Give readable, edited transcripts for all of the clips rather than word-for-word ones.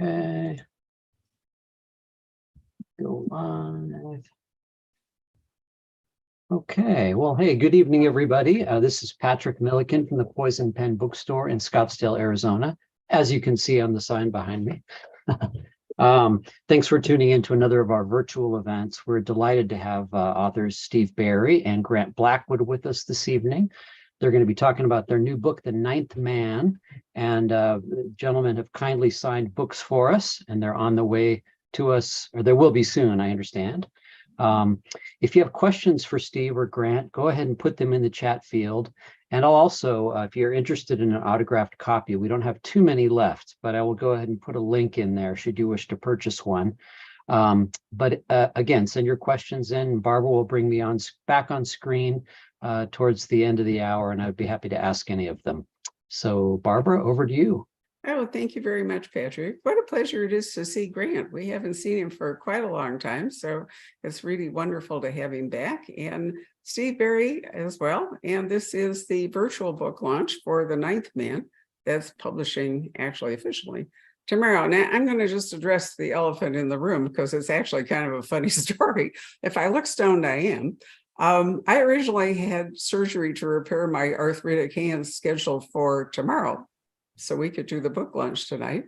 Okay. Go live. Okay, well, hey, good evening, everybody. This is Patrick Milliken from the Poison Pen Bookstore in Scottsdale, Arizona, as you can see on the sign behind me. Thanks for tuning in to another of our virtual events. We're delighted to have authors Steve Berry and Grant Blackwood with us this evening. They're going to be talking about their new book, The Ninth Man, and the gentlemen have kindly signed books for us, and they're on the way to us, or there will be soon, I understand. If you have questions for Steve or Grant, go ahead and put them in the chat field. And I'll also, if you're interested in an autographed copy, we don't have too many left, but I will go ahead and put a link in there should you wish to purchase one. But again, send your questions in. Barbara will bring me back on screen towards the end of the hour, and I'd be happy to ask any of them. So Barbara, over to you. Oh, thank you very much, Patrick. What a pleasure it is to see Grant. We haven't seen him for quite a long time, so it's really wonderful to have him back. And Steve Berry as well. And this is the virtual book launch for The Ninth Man that's publishing actually officially tomorrow. Now, I'm going to just address the elephant in the room because it's actually kind of a funny story. If I look stoned, I am. I originally had surgery to repair my arthritic hands scheduled for tomorrow, so we could do the book launch tonight.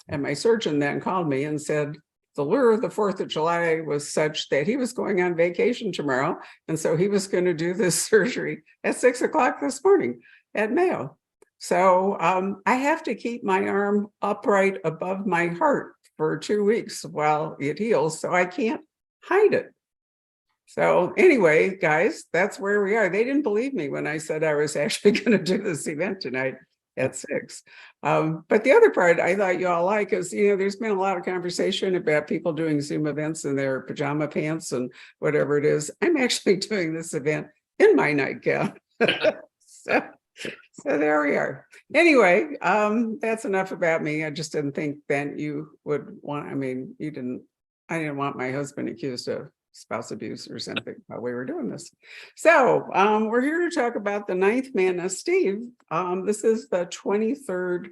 And my surgeon then called me and said the lure of the 4th of July was such that he was going on vacation tomorrow. And so he was going to do this surgery at 6 o'clock this morning at Mayo. So I have to keep my arm upright above my heart for 2 weeks while it heals. So I can't hide it. So anyway, guys, that's where we are. They didn't believe me when I said I was actually going to do this event tonight at 6. But the other part I thought you all like is, there's been a lot of conversation about people doing Zoom events in their pajama pants and whatever it is. I'm actually doing this event in my nightgown. So there we are. Anyway, that's enough about me. I just didn't think that you would want, I didn't want my husband accused of spouse abuse or something while we were doing this. So we're here to talk about The Ninth Man. Now, Steve, this is the 23rd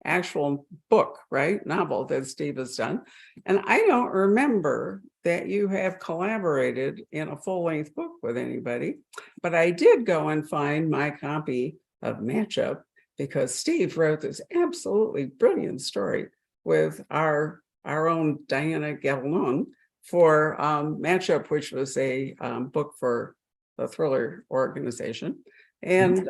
actual book, right? Novel that Steve has done. And I don't remember that you have collaborated in a full-length book with anybody, but I did go and find my copy of Matchup because Steve wrote this absolutely brilliant story with our own Diana Gavillon for Matchup, which was a book for the thriller organization. And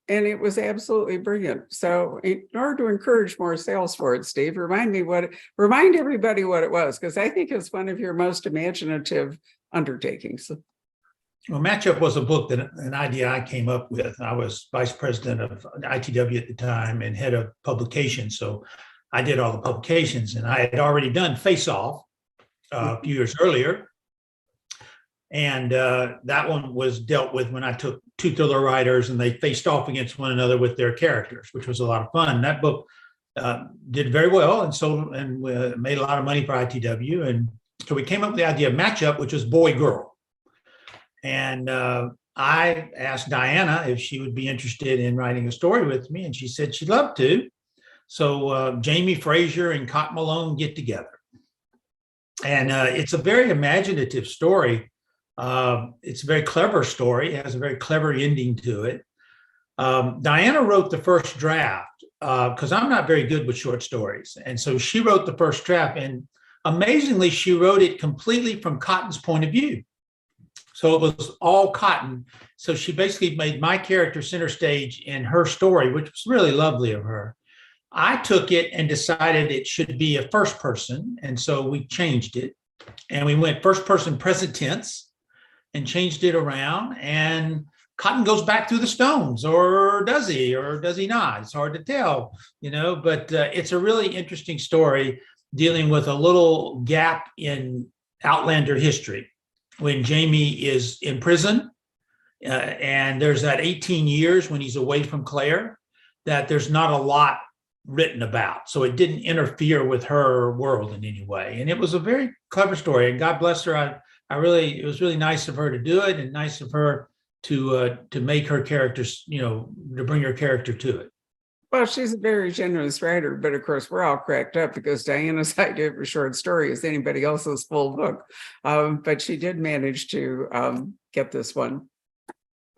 it was absolutely brilliant. So in order to encourage more sales for it, Steve, remind everybody what it was, because I think it's one of your most imaginative undertakings. Well, Matchup was a book an idea I came up with. I was vice president of ITW at the time and head of publications. So I did all the publications, and I had already done Face Off a few years earlier. And that one was dealt with when I took 2 thriller writers and they faced off against one another with their characters, which was a lot of fun. That book did very well and sold and made a lot of money for ITW. And so we came up with the idea of Matchup, which was boy-girl. And I asked Diana if she would be interested in writing a story with me, and she said she'd love to. So Jamie Fraser and Cotton Malone get together. And it's a very imaginative story. It's a very clever story. It has a very clever ending to it. Diana wrote the first draft because I'm not very good with short stories. And so she wrote the first draft. And amazingly, she wrote it completely from Cotton's point of view. So it was all Cotton. So she basically made my character center stage in her story, which was really lovely of her. I took it and decided it should be a first person. And so we changed it. And we went first person present tense and changed it around. And Cotton goes back through the stones, or does he not? It's hard to tell, but it's a really interesting story dealing with a little gap in Outlander history when Jamie is in prison. And there's that 18 years when he's away from Claire that there's not a lot written about. So it didn't interfere with her world in any way. And it was a very clever story. And God bless her. It was really nice of her to do it, and nice of her to make her characters, to bring her character to it. Well, she's a very generous writer, but of course, we're all cracked up because Diana's idea of a short story is anybody else's full book. But she did manage to get this one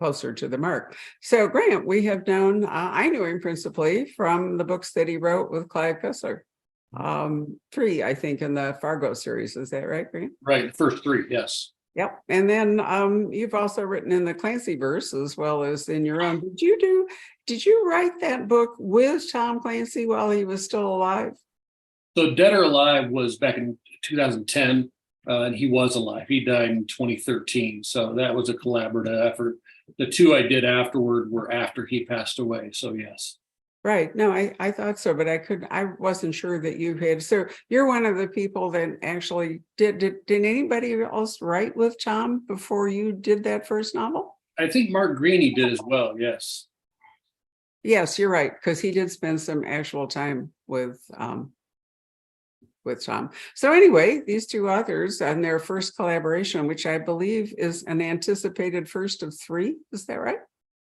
closer to the mark. So, Grant, we have known, I knew him principally from the books that he wrote with Clive Cussler. 3, I think, in the Fargo series. Is that right, Grant? Right, first 3, yes. Yep. And then you've also written in the Clancy verse as well as in your own. Did you write that book with Tom Clancy while he was still alive? So Dead or Alive was back in 2010, and he was alive. He died in 2013. So that was a collaborative effort. The 2 I did afterward were after he passed away. So yes. Right. No, I thought so, but I wasn't sure that you had. So you're one of the people that actually did anybody else write with Tom before you did that first novel? I think Mark Greaney did as well. Yes. Yes, you're right, because he did spend some actual time with Tom. So anyway, these 2 authors and their first collaboration, which I believe is an anticipated first of 3. Is that right?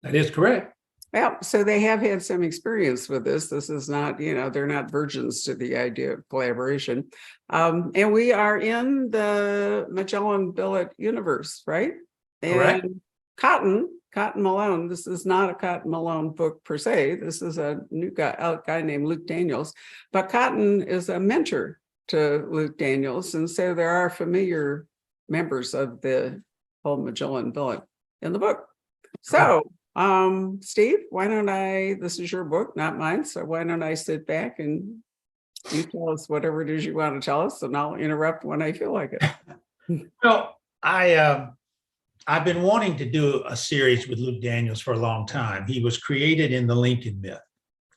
That is correct. Well, so they have had some experience with this. This is not, they're not virgins to the idea of collaboration. And we are in the Magellan Billet universe, right? Correct. And Cotton Malone, this is not a Cotton Malone book per se. This is a guy named Luke Daniels. But Cotton is a mentor to Luke Daniels. And so there are familiar members of the whole Magellan Billet in the book. So, Steve, why don't this is your book, not mine. So why don't I sit back and you tell us whatever it is you want to tell us, and I'll interrupt when I feel like it. Well, I've been wanting to do a series with Luke Daniels for a long time. He was created in the Lincoln myth,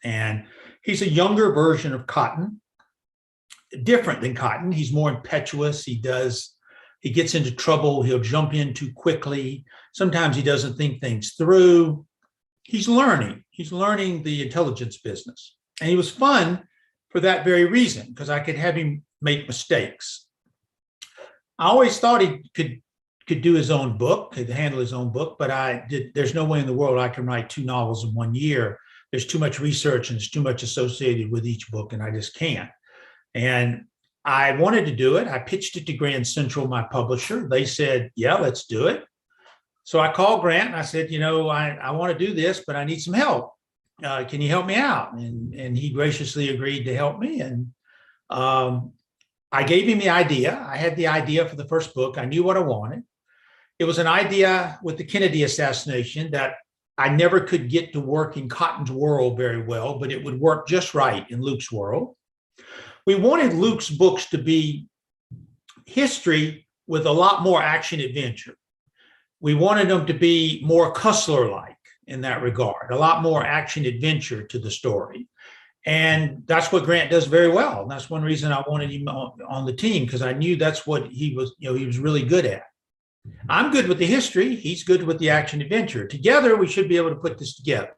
and he's a younger version of Cotton, different than Cotton. He's more impetuous. He gets into trouble. He'll jump in too quickly. Sometimes he doesn't think things through. He's learning the intelligence business. And he was fun for that very reason, because I could have him make mistakes. I always thought he could do his own book, could handle his own book, but there's no way in the world I can write 2 novels in 1 year. There's too much research and there's too much associated with each book, and I just can't. And I wanted to do it. I pitched it to Grand Central, my publisher. They said, yeah, let's do it. So I called Grant and I said, I want to do this, but I need some help. Can you help me out? And he graciously agreed to help me. And I gave him the idea. I had the idea for the first book. I knew what I wanted. It was an idea with the Kennedy assassination that I never could get to work in Cotton's world very well, but it would work just right in Luke's world. We wanted Luke's books to be history with a lot more action adventure. We wanted them to be more Cussler-like in that regard, a lot more action adventure to the story. And that's what Grant does very well. And that's one reason I wanted him on the team, because I knew that's what he was really good at. I'm good with the history. He's good with the action adventure. Together, we should be able to put this together.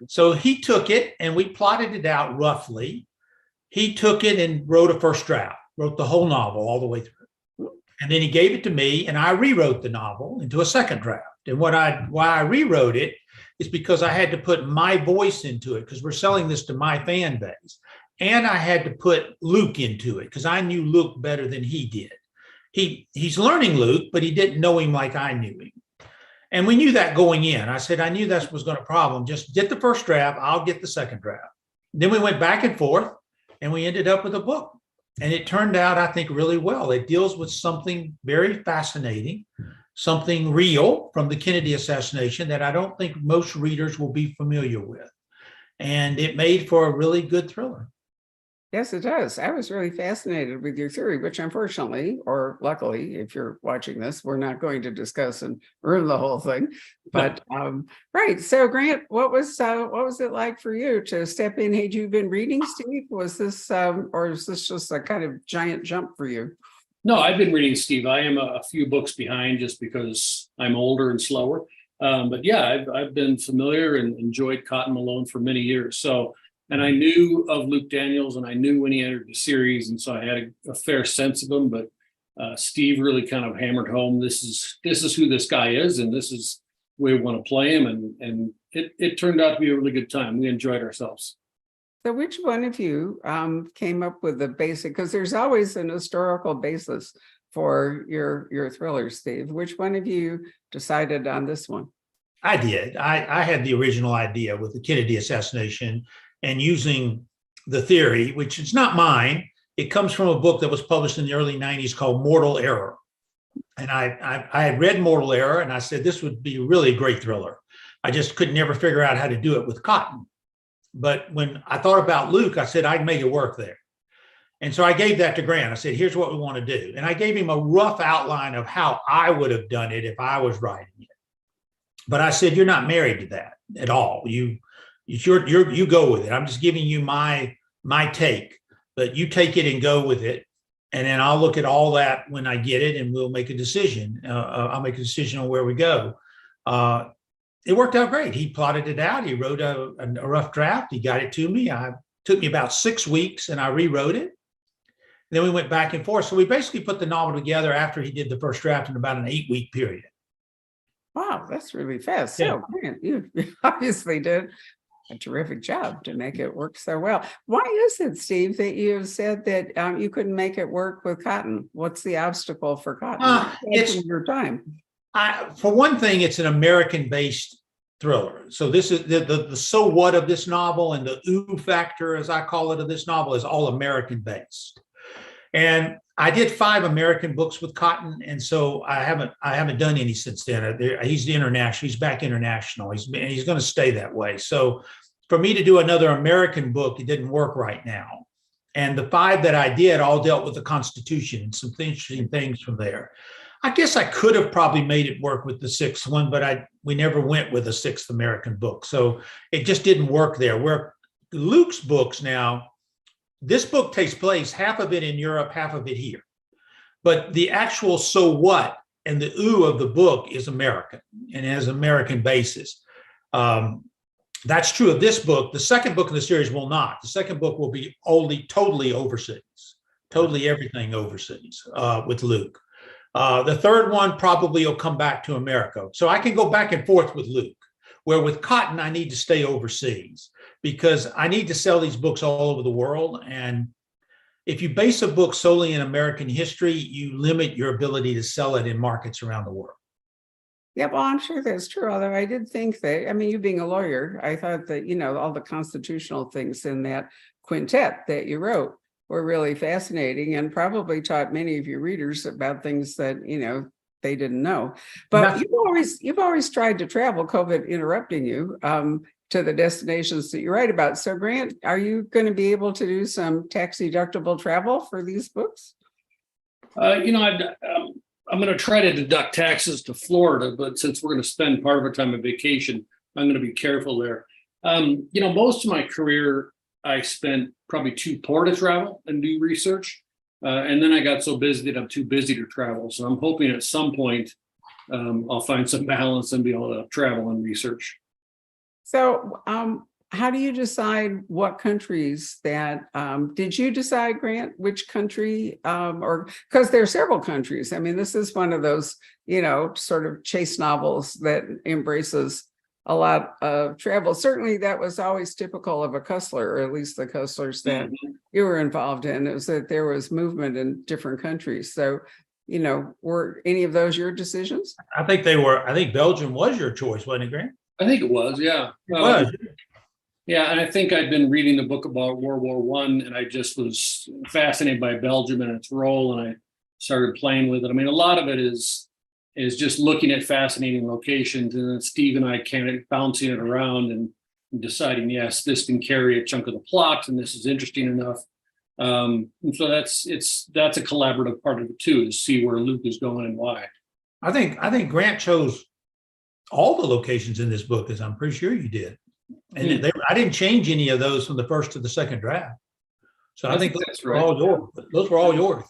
So he took it and we plotted it out roughly. He took it and wrote a first draft, wrote the whole novel all the way through. And then he gave it to me and I rewrote the novel into a second draft. And why I rewrote it is because I had to put my voice into it, because we're selling this to my fan base. And I had to put Luke into it because I knew Luke better than he did. He's learning Luke, but he didn't know him like I knew him. And we knew that going in. I said, I knew that was going to problem. Just get the first draft. I'll get the second draft. Then we went back and forth and we ended up with a book. And it turned out, I think, really well. It deals with something very fascinating, something real from the Kennedy assassination that I don't think most readers will be familiar with. And it made for a really good thriller. Yes, it does. I was really fascinated with your theory, which unfortunately, or luckily, if you're watching this, we're not going to discuss and ruin the whole thing. But right. So Grant, what was it like for you to step in? Had you been reading, Steve? Was this or is this just a kind of giant jump for you? No, I've been reading, Steve. I am a few books behind just because I'm older and slower. But yeah, I've been familiar and enjoyed Cotton Malone for many years. And I knew of Luke Daniels and I knew when he entered the series. And so I had a fair sense of him, but Steve really kind of hammered home, this is who this guy is. And this is the way we want to play him. And it turned out to be a really good time. We enjoyed ourselves. So which one of you came up with the basic, because there's always an historical basis for your thrillers, Steve. Which one of you decided on this one? I did. I had the original idea with the Kennedy assassination and using the theory, which is not mine. It comes from a book that was published in the early 90s called Mortal Error. And I had read Mortal Error and I said, this would be really a great thriller. I just could never figure out how to do it with Cotton. But when I thought about Luke, I said, I'd make it work there. And so I gave that to Grant. I said, here's what we want to do. And I gave him a rough outline of how I would have done it if I was writing it. But I said, you're not married to that at all. You go with it. I'm just giving you my take, but you take it and go with it. And then I'll look at all that when I get it and we'll make a decision. I'll make a decision on where we go. It worked out great. He plotted it out. He wrote a rough draft. He got it to me. It took me about 6 weeks and I rewrote it. Then we went back and forth. So we basically put the novel together after he did the first draft in about an 8-week period. Wow, that's really fast. Yeah. So man, you obviously did a terrific job to make it work so well. Why is it, Steve, that you have said that you couldn't make it work with Cotton? What's the obstacle for Cotton? It's your time. For one thing, it's an American-based thriller. So this is the so what of this novel and the ooh factor, as I call it, of this novel is all American-based. And I did 5 American books with Cotton, and so I haven't done any since then. He's international. He's back international. He's going to stay that way. So for me to do another American book, it didn't work right now. And the 5 that I did all dealt with the Constitution and some interesting things from there. I guess I could have probably made it work with the 6th one, but we never went with a 6th American book. So it just didn't work there. Where Luke's books now, this book takes place, half of it in Europe, half of it here. But the actual so what and the ooh of the book is American and has American basis. That's true of this book. The second book in the series will not. The second book will be totally overseas, totally everything overseas with Luke. The third one probably will come back to America. So I can go back and forth with Luke, where with Cotton, I need to stay overseas because I need to sell these books all over the world. And if you base a book solely in American history, you limit your ability to sell it in markets around the world. Yeah, well, I'm sure that's true. Although I did think that, I mean, you being a lawyer, I thought that, all the constitutional things in that quintet that you wrote were really fascinating and probably taught many of your readers about things that, they didn't know. But you've always tried to travel, COVID interrupting you, to the destinations that you write about. So Grant, are you going to be able to do some tax deductible travel for these books? I'm going to try to deduct taxes to Florida, but since we're going to spend part of our time on vacation, I'm going to be careful there. Most of my career, I spent probably too poor to travel and do research. And then I got so busy that I'm too busy to travel. So I'm hoping at some point I'll find some balance and be able to travel and research. So how do you decide what countries that, did you decide, Grant, which country, or because there are several countries? I mean, this is one of those, sort of chase novels that embraces a lot of travel. Certainly that was always typical of a Cussler, or at least the Cusslers that you were involved in, is that there was movement in different countries. So, were any of those your decisions? I think they were. I think Belgium was your choice, wasn't it, Grant? I think it was, yeah. It was. Yeah, and I think I'd been reading the book about World War I, and I just was fascinated by Belgium and its role, and I started playing with it. I mean, a lot of it is just looking at fascinating locations, and then Steve and I kind of bouncing it around and deciding, yes, this can carry a chunk of the plot, and this is interesting enough. And so that's a collaborative part of it too, to see where Luke is going and why. I think Grant chose all the locations in this book, as I'm pretty sure you did. And I didn't change any of those from the first to the second draft. So I think those were all yours. Those were all yours.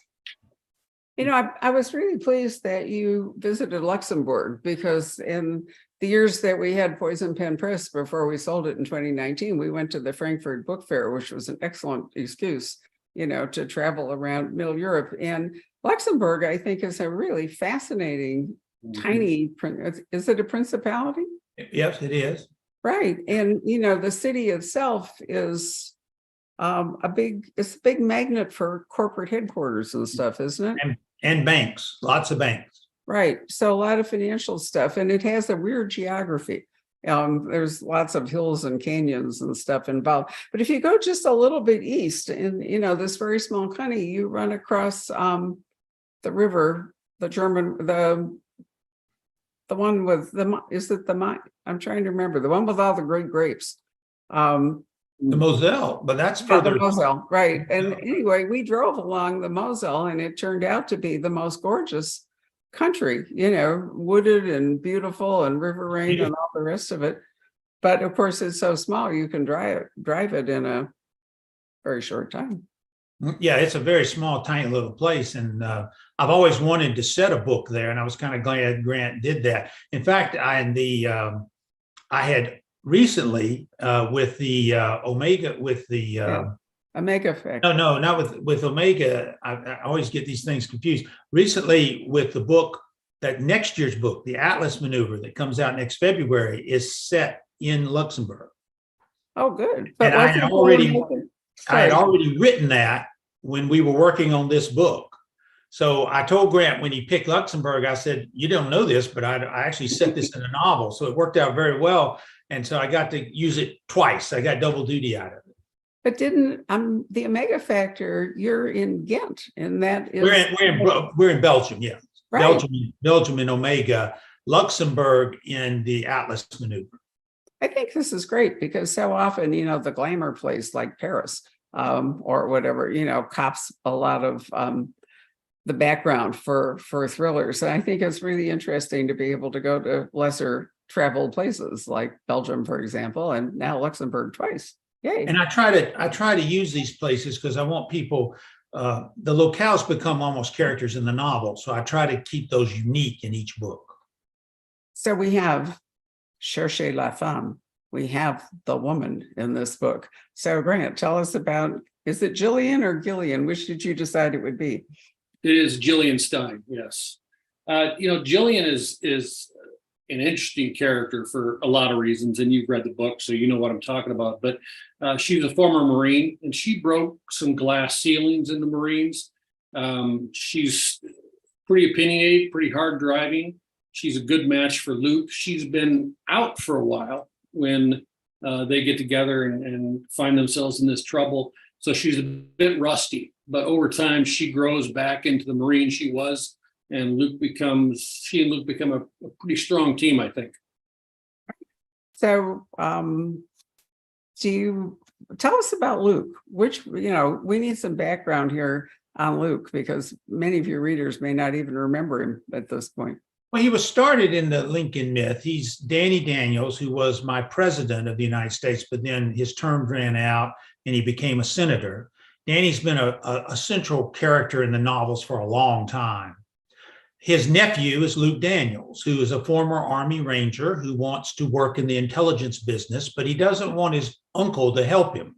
I was really pleased that you visited Luxembourg, because in the years that we had Poison Pen Press before we sold it in 2019, we went to the Frankfurt Book Fair, which was an excellent excuse, to travel around Middle Europe. And Luxembourg, I think, is a really fascinating, tiny, is it a principality? Yes, it is. Right. And, you know, the city itself is it's a big magnet for corporate headquarters and stuff, isn't it? And banks, lots of banks. Right. So a lot of financial stuff, and it has a weird geography. There's lots of hills and canyons and stuff involved. But if you go just a little bit east in, you know, this very small county, you run across the river, the one with I'm trying to remember, the one with all the great grapes. The Moselle, but that's Yeah, further. the Moselle, right. And anyway, we drove along the Moselle and it turned out to be the most gorgeous country, you know, wooded and beautiful and river rain and all the rest of it. But of course, it's so small, you can drive it in a very short time. Yeah, it's a very small, tiny little place. And I've always wanted to set a book there. And I was kind of glad Grant did that. In fact, I had recently with the Omega, with the Omega Factor. no, not with Omega. I always get these things confused. Recently, with the book, that next year's book, the Atlas Maneuver, that comes out next February, is set in Luxembourg. Oh, good. But I had already written that when we were working on this book. So I told Grant when he picked Luxembourg, I said, "You don't know this, but I actually set this in a novel." So it worked out very well. And so I got to use it twice. I got double duty out of it. But didn't the Omega Factor, you're in Ghent, and that is we're in Belgium, yeah. Right. Belgium in Omega, Luxembourg in the Atlas Maneuver. I think this is great because so often, you know, the glamour place like Paris or whatever, you know, cops a lot of the background for thrillers. And I think it's really interesting to be able to go to lesser traveled places like Belgium, for example, and now Luxembourg twice. Yay. And I try to use these places because I want people, the locales become almost characters in the novel. So I try to keep those unique in each book. So we have Cherchez la femme. We have the woman in this book. So Grant, tell us about, is it Gillian or Gillian? Which did you decide it would be? It is Gillian Stein, yes. You know, Gillian is an interesting character for a lot of reasons, and you've read the book, so you know what I'm talking about. But she's a former Marine, and she broke some glass ceilings in the Marines. She's pretty opinionated, pretty hard driving. She's a good match for Luke. She's been out for a while when they get together and find themselves in this trouble. So she's a bit rusty, but over time she grows back into the Marine she was, and she and Luke become a pretty strong team, I think. So do you tell us about Luke, which, you know, we need some background here on Luke because many of your readers may not even remember him at this point. Well, he was started in the Lincoln myth. He's Danny Daniels, who was my president of the United States, but then his term ran out and he became a senator. Danny's been a central character in the novels for a long time. His nephew is Luke Daniels, who is a former Army Ranger who wants to work in the intelligence business, but he doesn't want his uncle to help him.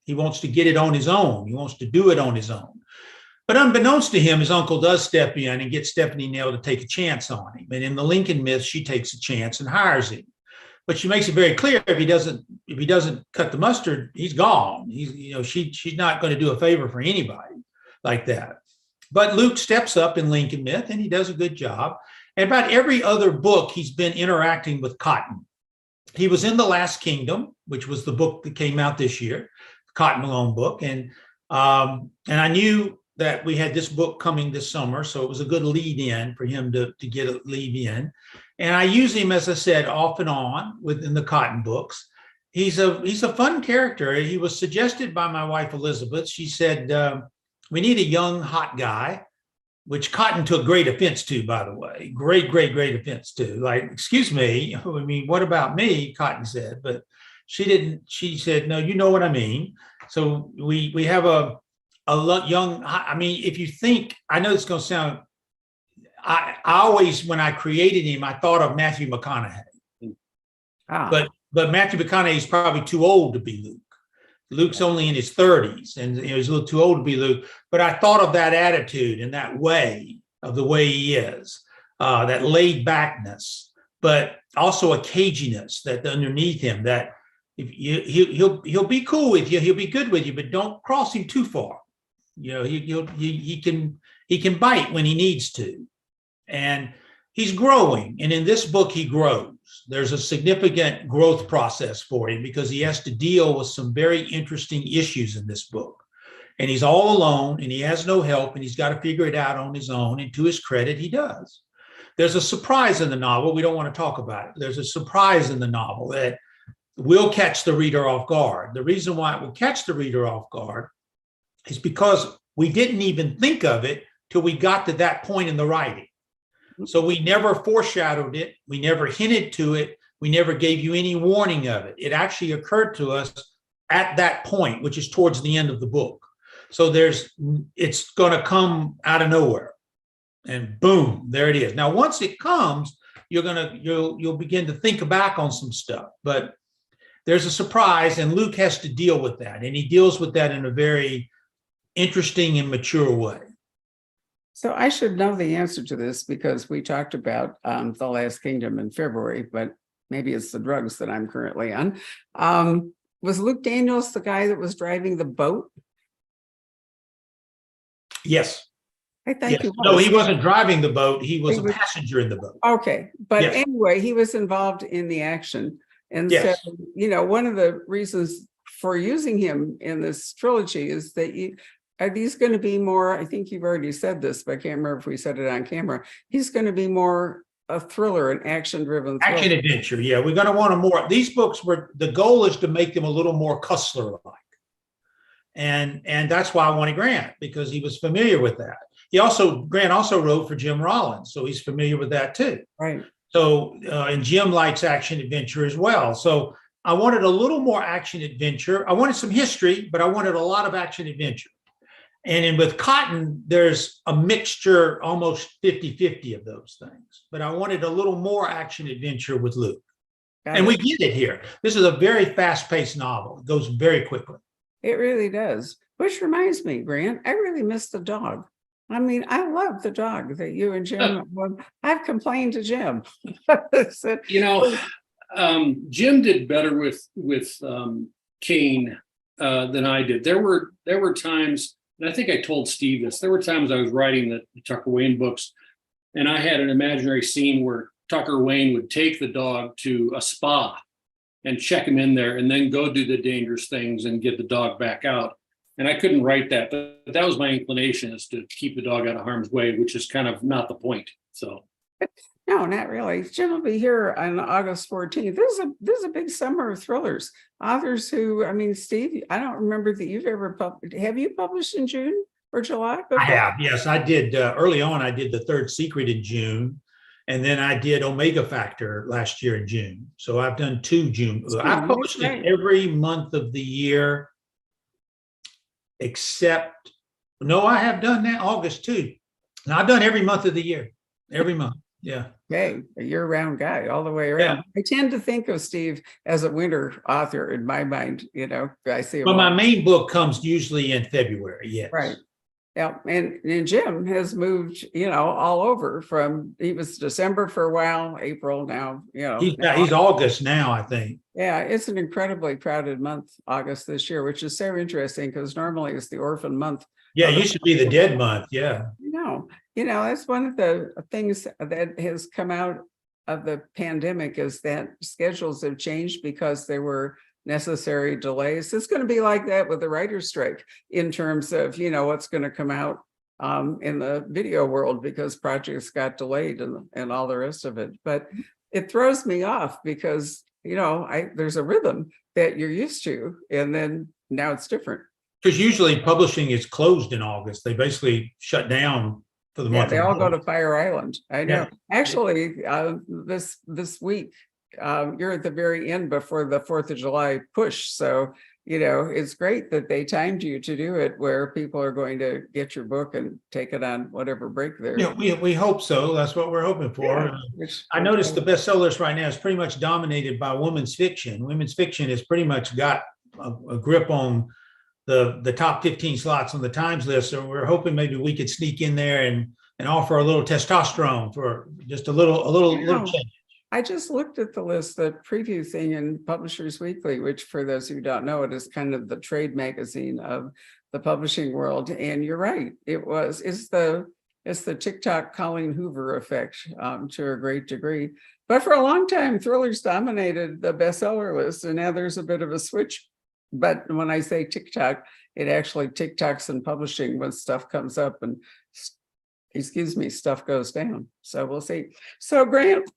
He wants to get it on his own. He wants to do it on his own. But unbeknownst to him, his uncle does step in and get Stephanie Nell to take a chance on him. And in the Lincoln myth, she takes a chance and hires him. But she makes it very clear if he doesn't cut the mustard, he's gone. She's not going to do a favor for anybody like that. But Luke steps up in Lincoln myth and he does a good job. And about every other book, he's been interacting with Cotton. He was in The Last Kingdom, which was the book that came out this year, the Cotton Malone book. And I knew that we had this book coming this summer, so it was a good lead in for him to get a lead in. And I use him, as I said, off and on within the Cotton books. He's a fun character. He was suggested by my wife, Elizabeth. She said, we need a young, hot guy, which Cotton took great offense to, by the way. Great offense to. Like, excuse me, I mean, what about me? Cotton said, but she didn't. She said, no, you know what I mean. So we have a young, I mean, if you think, I know it's going to sound, I always, when I created him, I thought of Matthew McConaughey. But Matthew McConaughey is probably too old to be Luke. Luke's only in his 30s and he's a little too old to be Luke. But I thought of that attitude and that way of the way he is, that laid backness but also a caginess that underneath him, that if he'll be cool with you, he'll be good with you, but don't cross him too far. You know, he can bite when he needs to, and he's growing. And in this book, he grows. There's a significant growth process for him because he has to deal with some very interesting issues in this book. And he's all alone and he has no help and he's got to figure it out on his own. And to his credit, he does. There's a surprise in the novel. We don't want to talk about it. There's a surprise in the novel that will catch the reader off guard. The reason why it will catch the reader off guard is because we didn't even think of it till we got to that point in the writing. So we never foreshadowed it. We never hinted to it. We never gave you any warning of it. It actually occurred to us at that point, which is towards the end of the book. So it's going to come out of nowhere, and boom, there it is. Now, once it comes, you'll begin to think back on some stuff, but there's a surprise, and Luke has to deal with that, and he deals with that in a very interesting and mature way. So I should know the answer to this because we talked about The Last Kingdom in February, but maybe it's the drugs that I'm currently on. Was Luke Daniels the guy that was driving the boat? Yes. I think Yes. he was. No, he wasn't driving the boat. He was a passenger in the boat. Okay. But Yes. anyway, he was involved in the action. And Yes. so, you know, one of the reasons for using him in this trilogy is that are these going to be more, I think you've already said this, but I can't remember if we said it on camera. He's going to be more a thriller, an action-driven thriller. Action adventure. Yeah, we're going to want more. These books the goal is to make them a little more Cussler-like. And that's why I wanted Grant, because he was familiar with that. Grant also wrote for Jim Rollins, so he's familiar with that too. Right. So, and Jim likes action adventure as well. So I wanted a little more action adventure. I wanted some history, but I wanted a lot of action adventure. And with Cotton, there's a mixture, almost 50-50 of those things. But I wanted a little more action adventure with Luke. And we get it here. This is a very fast-paced novel. It goes very quickly. It really does. Which reminds me, Grant, I really miss the dog. I mean, I love the dog that you and Jim. I've complained to Jim. Jim did better with Kane than I did. There were times, and I think I told Steve this. There were times I was writing the Tucker Wayne books, and I had an imaginary scene where Tucker Wayne would take the dog to a spa and check him in there, and then go do the dangerous things and get the dog back out. And I couldn't write that, but that was my inclination, is to keep the dog out of harm's way, which is kind of not the point. So, no, not really. Jim will be here on August 14th. This is a big summer of thrillers. Authors who, I mean, Steve, I don't remember that you've ever published. Have you published in June or July before? I have, yes, I did. Early on, I did The Third Secret in June. And then I did Omega Factor last year in June. So I've done 2 June. I published it every month of the year, except, no, I have done that August too. Now I've done every month of the year, every month. Yeah. Okay, a year-round guy all the way around. Yeah. I tend to think of Steve as a winter author in my mind. You know, I see him. But my main book comes usually in February. Yes. Right. Yeah, and Jim has moved, you know, all over from, he was December for a while, April now, you know. He's August now, I think. Yeah, it's an incredibly crowded month, August this year, which is so interesting because normally it's the orphan month. Yeah, it used to be the dead month, yeah. No, you know, that's one of the things that has come out of the pandemic is that schedules have changed because there were necessary delays. It's going to be like that with the writer's strike in terms of, you know, what's going to come out in the video world because projects got delayed and all the rest of it. But it throws me off because, you know, there's a rhythm that you're used to, and then now it's different. Because usually publishing is closed in August. They basically shut down for the month. They all go to Fire Island. I know. Yeah. Actually, this week, you're at the very end before the 4th of July push. So, you know, it's great that they timed you to do it where people are going to get your book and take it on whatever break there. Yeah, we hope so. That's what we're hoping for. Yeah, I noticed the bestsellers right now is pretty much dominated by women's fiction. Women's fiction has pretty much got a grip on the top 15 slots on the Times list. So we're hoping maybe we could sneak in there and offer a little testosterone for just a little change. I just looked at the list, the preview thing in Publishers Weekly, which for those who don't know, it is kind of the trade magazine of the publishing world. And you're right, it's the TikTok Colleen Hoover effect to a great degree. But for a long time, thrillers dominated the bestseller list, and now there's a bit of a switch. But when I say TikTok, it actually TikToks and publishing when stuff comes up and stuff goes down. So we'll see. So Grant,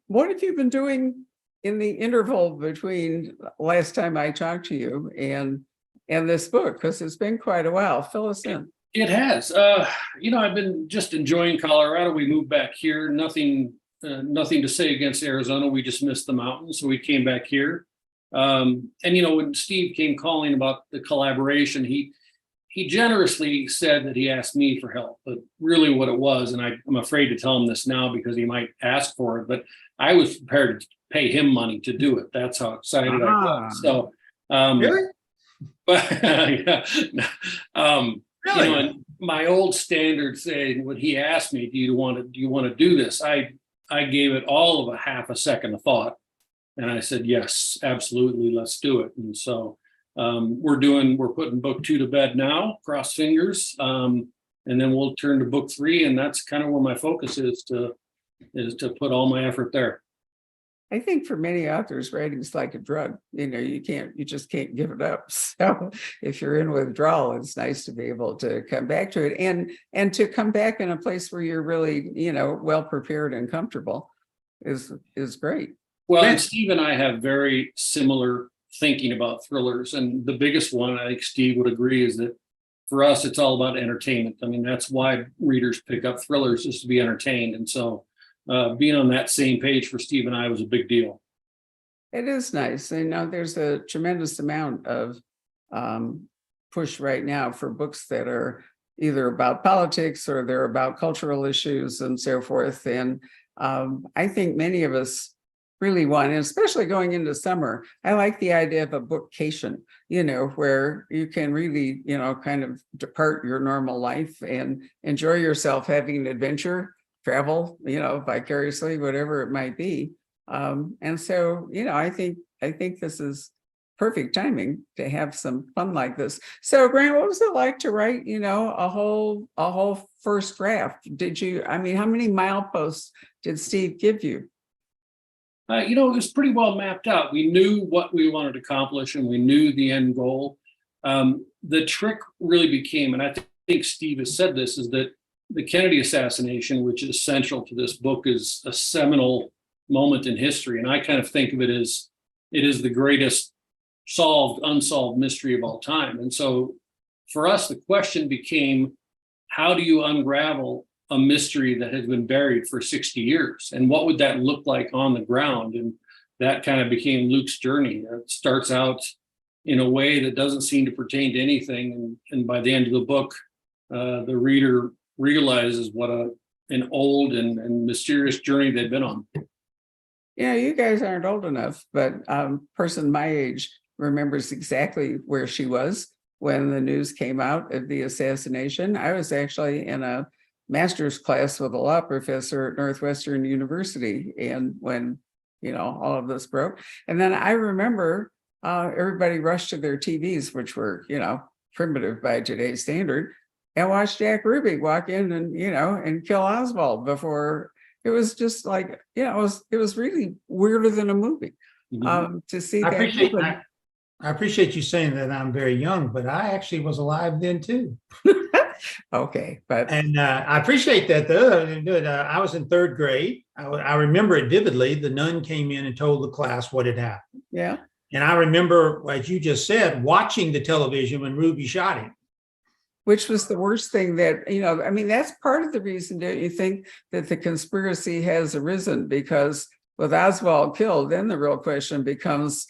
what have you been doing in the interval between last time I talked to you and this book? Because it's been quite a while. Fill us in. It has. I've been just enjoying Colorado. We moved back here. Nothing to say against Arizona. We just missed the mountains, so we came back here. When Steve came calling about the collaboration, he generously said that he asked me for help, but really what it was, and I'm afraid to tell him this now because he might ask for it, but I was prepared to pay him money to do it. That's how excited I was. So, Really? But yeah, Really? and my old standard saying, when he asked me, do you want to do this? I gave it all of a half a second of thought. And I said, yes, absolutely, let's do it. And so we're putting book 2 to bed now, cross fingers. And then we'll turn to book 3. And that's kind of where my focus is to put all my effort there. I think for many authors, writing is like a drug. You just can't give it up. So if you're in withdrawal, it's nice to be able to come back to it and to come back in a place where you're really, well prepared and comfortable is great. Well, and Steve and I have very similar thinking about thrillers. And the biggest one, I think Steve would agree, is that for us, it's all about entertainment. I mean, that's why readers pick up thrillers, is to be entertained. And so being on that same page for Steve and I was a big deal. It is nice. There's a tremendous amount of push right now for books that are either about politics or they're about cultural issues and so forth. And I think many of us really want, and especially going into summer, I like the idea of a bookcation, where you can really, kind of depart your normal life and enjoy yourself having an adventure, travel, vicariously, whatever it might be. And so, I think this is perfect timing to have some fun like this. So Grant, what was it like to write, a whole first draft? How many mileposts did Steve give you? It was pretty well mapped out. We knew what we wanted to accomplish and we knew the end goal. The trick really became, and I think Steve has said this, is that the Kennedy assassination, which is central to this book, is a seminal moment in history. And I kind of think of it as it is the greatest unsolved mystery of all time. And so for us, the question became, how do you unravel a mystery that has been buried for 60 years? And what would that look like on the ground? And that kind of became Luke's journey. It starts out in a way that doesn't seem to pertain to anything. And by the end of the book, the reader realizes what an old and mysterious journey they've been on. Yeah, you guys aren't old enough, but person my age remembers exactly where she was when the news came out of the assassination. I was actually in a master's class with a law professor at Northwestern University, and when all of this broke, and then I remember everybody rushed to their TVs, which were primitive by today's standard, and watched Jack Ruby walk in and kill Oswald before. It was just like it was really weirder than a movie to see that. I appreciate you saying that I'm very young, but I actually was alive then too. Okay, but I appreciate that though. I was in 3rd grade. I remember it vividly. The nun came in and told the class what had happened. Yeah, and I remember, as you just said, watching the television when Ruby shot him. Which was the worst thing that, that's part of the reason, don't you think, that the conspiracy has arisen? Because with Oswald killed, then the real question becomes,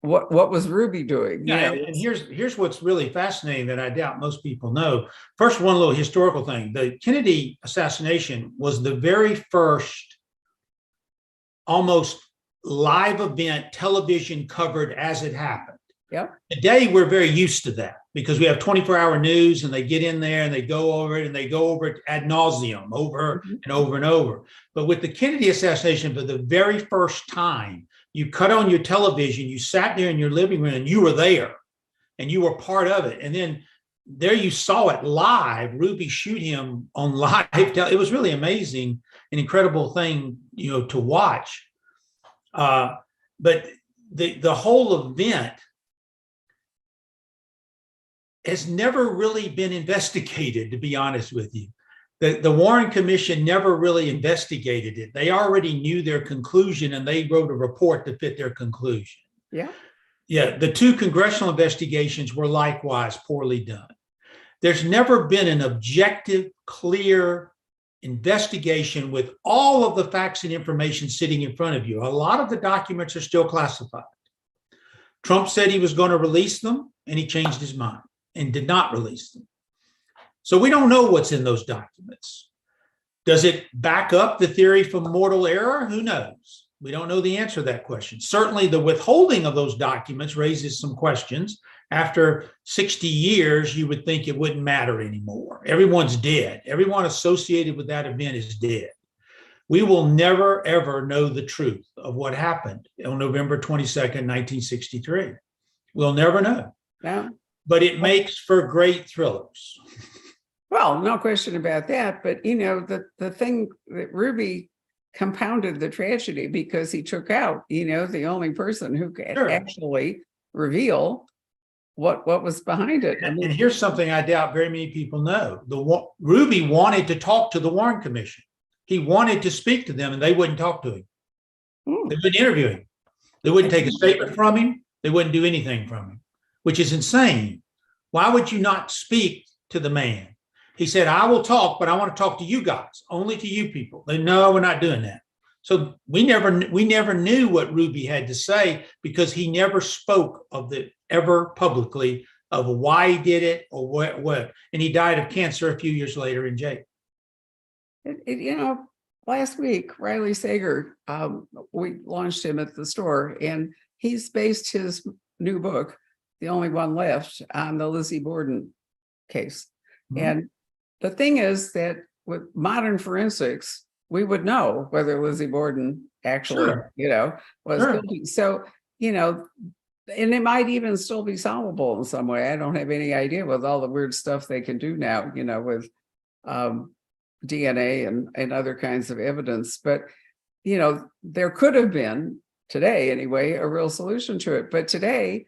what was Ruby doing? Yeah, and here's what's really fascinating that I doubt most people know. First, one little historical thing. The Kennedy assassination was the very first almost live event television covered as it happened. Yep. Today, we're very used to that because we have 24-hour news and they get in there and they go over it and they go over it ad nauseum, over and over and over. But with the Kennedy assassination, for the very first time, you cut on your television, you sat there in your living room and you were there and you were part of it. And then there you saw it live, Ruby shoot him on live. It was really amazing, an incredible thing, to watch. But the whole event has never really been investigated, to be honest with you. The Warren Commission never really investigated it. They already knew their conclusion and they wrote a report to fit their conclusion. Yeah. Yeah, the two congressional investigations were likewise poorly done. There's never been an objective, clear investigation with all of the facts and information sitting in front of you. A lot of the documents are still classified. Trump said he was going to release them and he changed his mind and did not release them. So we don't know what's in those documents. Does it back up the theory from mortal error? Who knows? We don't know the answer to that question. Certainly the withholding of those documents raises some questions. After 60 years, you would think it wouldn't matter anymore. Everyone's dead. Everyone associated with that event is dead. We will never, ever know the truth of what happened on November 22nd, 1963. We'll never know. Yeah. But it makes for great thrillers. Well, no question about that. But, the thing that Ruby compounded the tragedy because he took out, the only person who could actually reveal what was behind it. And here's something I doubt very many people know. Ruby wanted to talk to the Warren Commission. He wanted to speak to them and they wouldn't talk to him. They wouldn't interview him. They wouldn't take a statement from him. They wouldn't do anything from him, which is insane. Why would you not speak to the man? He said, I will talk, but I want to talk to you guys, only to you people. They no, we're not doing that. So we never knew what Ruby had to say because he never spoke of ever publicly of why he did it or what. And he died of cancer a few years later in jail. Last week, Riley Sager, we launched him at the store and he's based his new book, the only one left, on the Lizzie Borden case. Mm-hmm. And the thing is that with modern forensics, we would know whether Lizzie Borden actually, was guilty. So, and it might even still be solvable in some way. I don't have any idea with all the weird stuff they can do now, with DNA and other kinds of evidence. But, there could have been today anyway, a real solution to it. But today,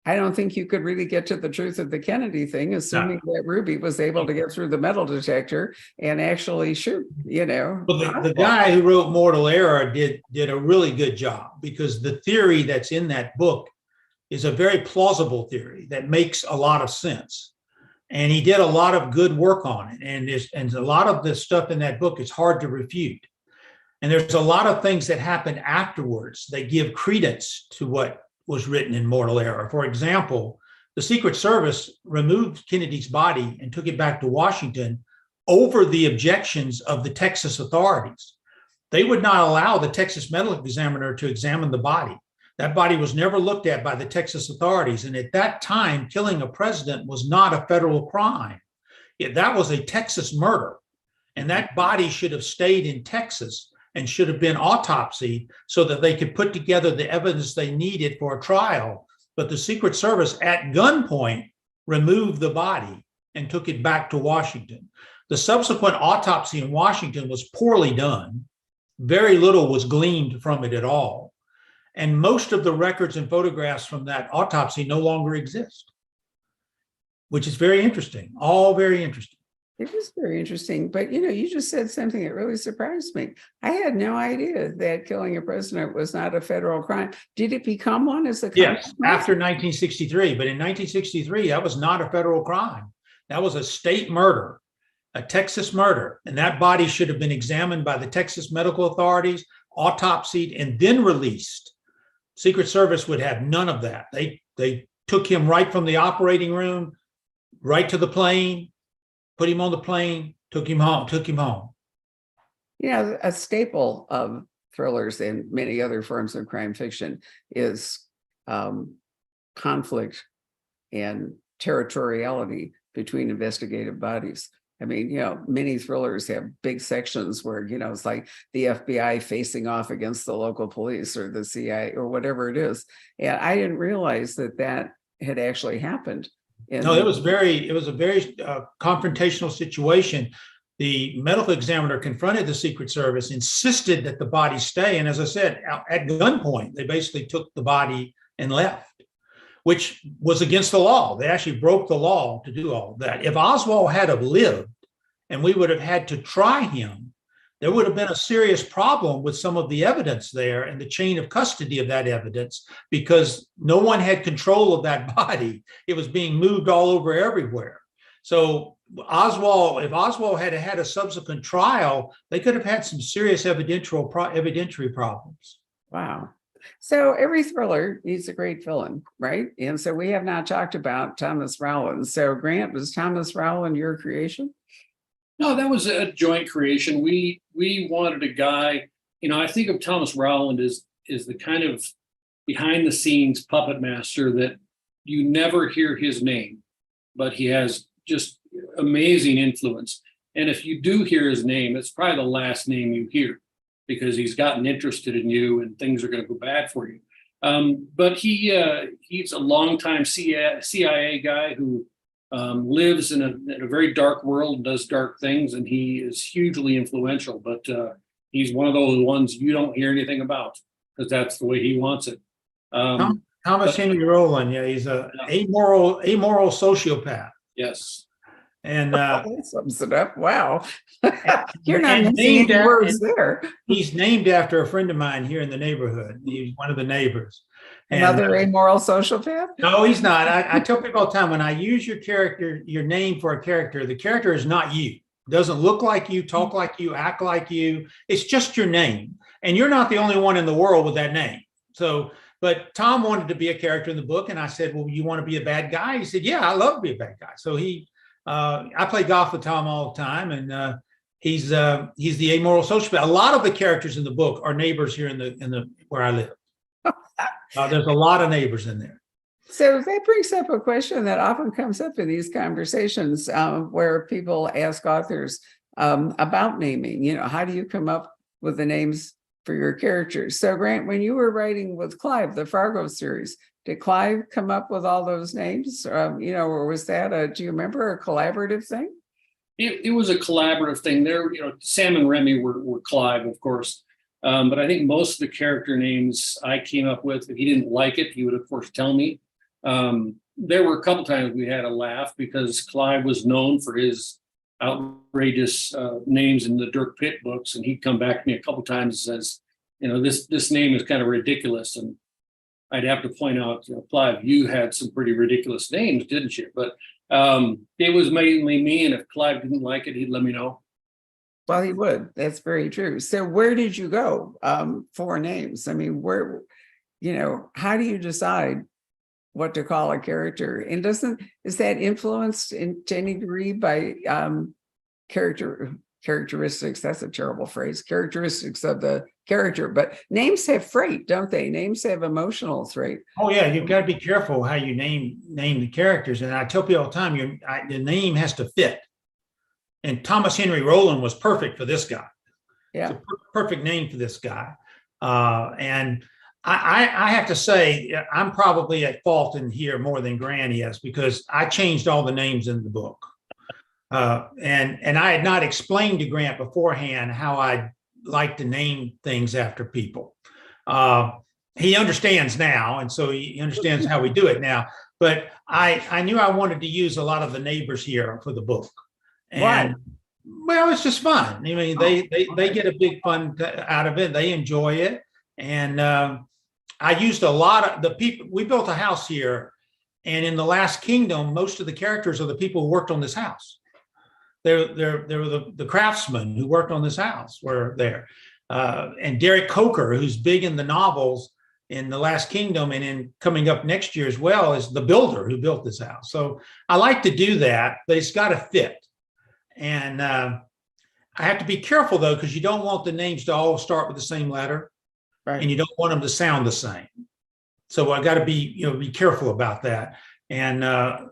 I don't think you could really get to the truth of the Kennedy thing, assuming that Ruby was able to get through the metal detector and actually shoot, Well, the guy who wrote Mortal Error did a really good job because the theory that's in that book is a very plausible theory that makes a lot of sense. And he did a lot of good work on it. And a lot of the stuff in that book is hard to refute. And there's a lot of things that happen afterwards that give credence to what was written in Mortal Error. For example, the Secret Service removed Kennedy's body and took it back to Washington over the objections of the Texas authorities. They would not allow the Texas medical examiner to examine the body. That body was never looked at by the Texas authorities. And at that time, killing a president was not a federal crime. That was a Texas murder. And that body should have stayed in Texas and should have been autopsied so that they could put together the evidence they needed for a trial. But the Secret Service at gunpoint removed the body and took it back to Washington. The subsequent autopsy in Washington was poorly done. Very little was gleaned from it at all. And most of the records and photographs from that autopsy no longer exist, which is very interesting, all very interesting. It is very interesting. But, you just said something that really surprised me. I had no idea that killing a president was not a federal crime. Did it become one as a consequence? Yes, after 1963. But in 1963, that was not a federal crime. That was a state murder, a Texas murder. And that body should have been examined by the Texas medical authorities, autopsied, and then released. Secret Service would have none of that. They took him right from the operating room, right to the plane, put him on the plane, took him home. A staple of thrillers and many other forms of crime fiction is conflict and territoriality between investigative bodies. I mean, many thrillers have big sections where, it's like the FBI facing off against the local police or the CIA or whatever it is. And I didn't realize that had actually happened. No, it was a very confrontational situation. The medical examiner confronted the Secret Service, insisted that the body stay. And as I said, at gunpoint, they basically took the body and left, which was against the law. They actually broke the law to do all of that. If Oswald had have lived and we would have had to try him, there would have been a serious problem with some of the evidence there and the chain of custody of that evidence, because no one had control of that body. It was being moved all over everywhere. So if Oswald had had a subsequent trial, they could have had some serious evidentiary problems. Wow. So every thriller needs a great villain, right? And so we have not talked about Thomas Rowland. So Grant, was Thomas Rowland your creation? No, that was a joint creation. We wanted a guy, I think of Thomas Rowland as the kind of behind the scenes puppet master that you never hear his name, but he has just amazing influence. And if you do hear his name, it's probably the last name you hear, because he's gotten interested in you and things are going to go bad for you. But he's a longtime CIA guy who lives in a very dark world and does dark things, and he is hugely influential. But he's one of those ones you don't hear anything about because that's the way he wants it. Thomas Henry Rowland, he's a amoral sociopath. Yes. And that sums it up. Wow. You're not missing any words there. He's named after a friend of mine here in the neighborhood. He's one of the neighbors. Another amoral sociopath? No, he's not. I tell people all the time, when I use your name for a character, the character is not you. Doesn't look like you, talk like you, act like you. It's just your name. And you're not the only one in the world with that name. So, but Tom wanted to be a character in the book. And I said, well, you want to be a bad guy? He said, yeah, I love to be a bad guy. So I play golf with Tom all the time, and he's the amoral sociopath. A lot of the characters in the book are neighbors here in the where I live. There's a lot of neighbors in there. So that brings up a question that often comes up in these conversations where people ask authors about naming. How do you come up with the names for your characters? So Grant, when you were writing with Clive, the Fargo series, did Clive come up with all those names? Or was that do you remember, a collaborative thing? It was a collaborative thing. There, Sam and Remy were Clive, of course. But I think most of the character names I came up with, if he didn't like it, he would, of course, tell me. There were a couple times we had a laugh because Clive was known for his outrageous names in the Dirk Pitt books. And he'd come back to me a couple times and says, this name is kind of ridiculous. And I'd have to point out, Clive, you had some pretty ridiculous names, didn't you? But it was mainly me. And if Clive didn't like it, he'd let me know. Well, he would. That's very true. So where did you go for names? I mean, how do you decide what to call a character? And is that influenced to any degree by characteristics? That's a terrible phrase. Characteristics of the character, but names have freight, don't they? Names have emotional freight. Oh yeah, you've got to be careful how you name the characters. And I tell people all the time, the name has to fit. And Thomas Henry Rowland was perfect for this guy. Yeah, it's a perfect name for this guy. And I have to say, I'm probably at fault in here more than Grant is, because I changed all the names in the book. And I had not explained to Grant beforehand how I like to name things after people. He understands now, and so he understands how we do it now. But I knew I wanted to use a lot of the neighbors here for the book. And well, it's just fun. I mean, they get a big fun out of it. They enjoy it. And I used a lot of the people. We built a house here, and in the Last Kingdom, most of the characters are the people who worked on this house. They were the craftsmen who worked on this house were there. And Derek Coker, who's big in the novels in the Last Kingdom, and in coming up next year as well, is the builder who built this house. So I like to do that, but it's got to fit. And I have to be careful, though, because you don't want the names to all start with the same letter. Right. And you don't want them to sound the same. So I got to be careful about that. And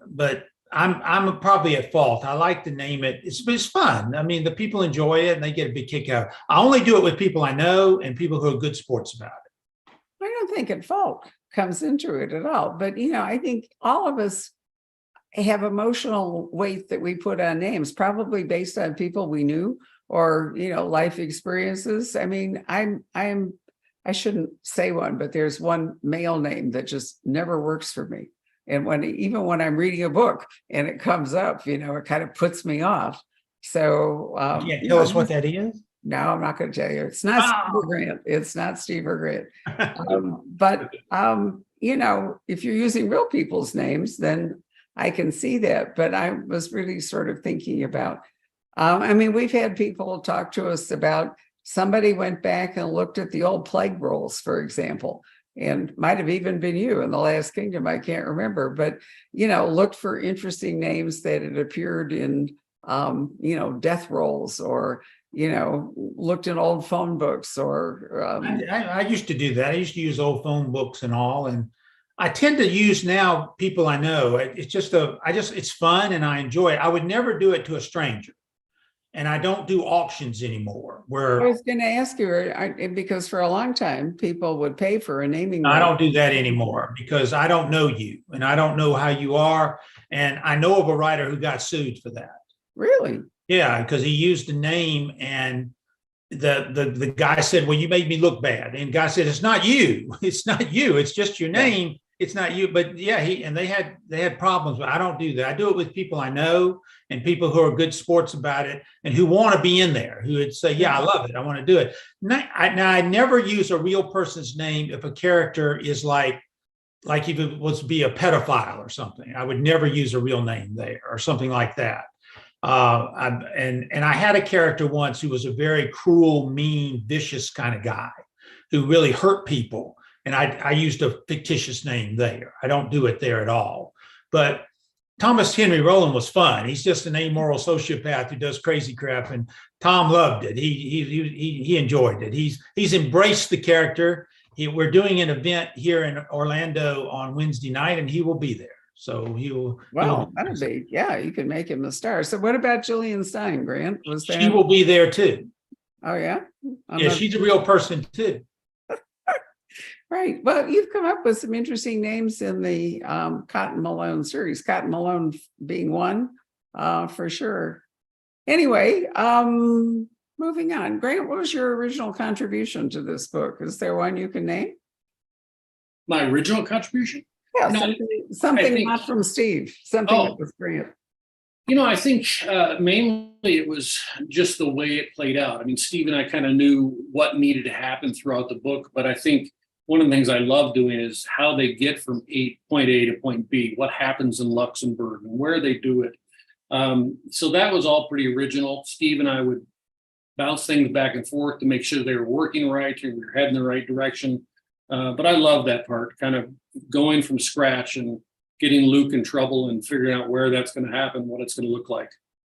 but I'm probably at fault. I like to name it. It's fun. I mean, the people enjoy it and they get a big kick out. I only do it with people I know and people who are good sports about it. I don't think at fault comes into it at all. But, I think all of us have emotional weight that we put on names, probably based on people we knew or, life experiences. I mean, I shouldn't say one, but there's one male name that just never works for me. And even when I'm reading a book and it comes up, it kind of puts me off. So you can't tell us what that is? No, I'm not going to tell you. It's not Steve or Grant. It's not Steve or Grant. But if you're using real people's names, then I can see that. But I was really sort of thinking about, we've had people talk to us about somebody went back and looked at the old plague rolls, for example, and might have even been you in The Last Kingdom. I can't remember, but, looked for interesting names that had appeared in, death rolls or, looked in old phone books or. I used to do that. I used to use old phone books and all. And I tend to use now people I know. It's just it's fun and I enjoy it. I would never do it to a stranger. And I don't do auctions anymore. I was going to ask you, because for a long time, people would pay for a naming right. I don't do that anymore because I don't know you and I don't know how you are. And I know of a writer who got sued for that. Really? Yeah, because he used a name and the guy said, well, you made me look bad. And the guy said, it's not you. It's not you. It's just your name. It's not you. But yeah, they had problems, but I don't do that. I do it with people I know and people who are good sports about it and who want to be in there, who would say, yeah, I love it. I want to do it. Now, I never use a real person's name if a character is like if it was to be a pedophile or something. I would never use a real name there or something like that. And I had a character once who was a very cruel, mean, vicious kind of guy who really hurt people. And I used a fictitious name there. I don't do it there at all. But Thomas Henry Rowland was fun. He's just an amoral sociopath who does crazy crap. And Tom loved it. He enjoyed it. He's embraced the character. We're doing an event here in Orlando on Wednesday night, and he will be there. So you can make him a star. So what about Jillian Stein, Grant? She will be there too. Oh yeah? She's a real person too. Right. Well, you've come up with some interesting names in the Cotton Malone series, Cotton Malone being one, for sure. Anyway, moving on. Grant, what was your original contribution to this book? Is there one you can name? My original contribution? Yeah, something not from Steve, something that was Grant. I think mainly it was just the way it played out. I mean, Steve and I kind of knew what needed to happen throughout the book, but I think one of the things I love doing is how they get from point A to point B, what happens in Luxembourg and where they do it. So that was all pretty original. Steve and I would bounce things back and forth to make sure they were working right and we were heading the right direction. But I love that part, kind of going from scratch and getting Luke in trouble and figuring out where that's going to happen, what it's going to look like.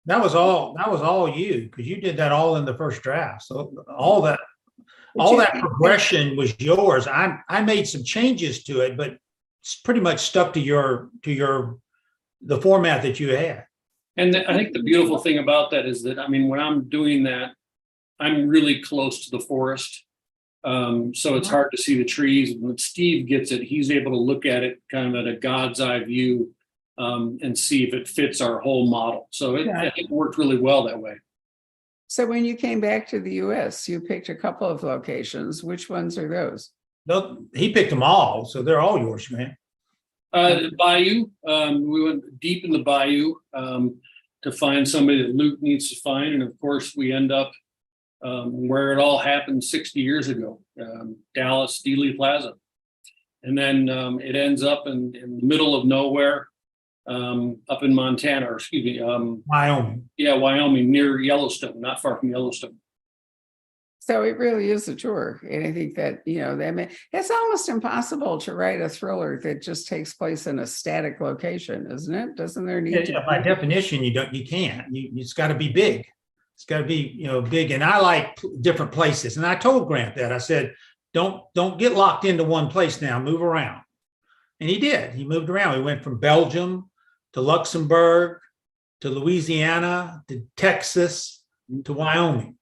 That was all you, because you did that all in the first draft. So all that progression was yours. I made some changes to it, but it's pretty much stuck to the format that you had. And I think the beautiful thing about that is that, when I'm doing that, I'm really close to the forest. So it's hard to see the trees. When Steve gets it, he's able to look at it kind of at a God's eye view and see if it fits our whole model. So it worked really well that way. So when you came back to the U.S., you picked a couple of locations. Which ones are those? No, he picked them all, so they're all yours, man. The Bayou. We went deep in the Bayou to find somebody that Luke needs to find, and of course, we end up where it all happened 60 years ago, Dallas, Dealey Plaza, and then it ends up in the middle of nowhere. Up in Montana, or excuse me, Wyoming. Yeah, Wyoming, near Yellowstone, not far from Yellowstone. So it really is a tour. And I think that, it's almost impossible to write a thriller that just takes place in a static location, isn't it? Doesn't there need to by definition, you can't. It's got to be big. It's got to be, big. And I like different places. And I told Grant that. I said, don't get locked into one place now, move around. And he did. He moved around. He went from Belgium to Luxembourg to Louisiana to Texas to Wyoming.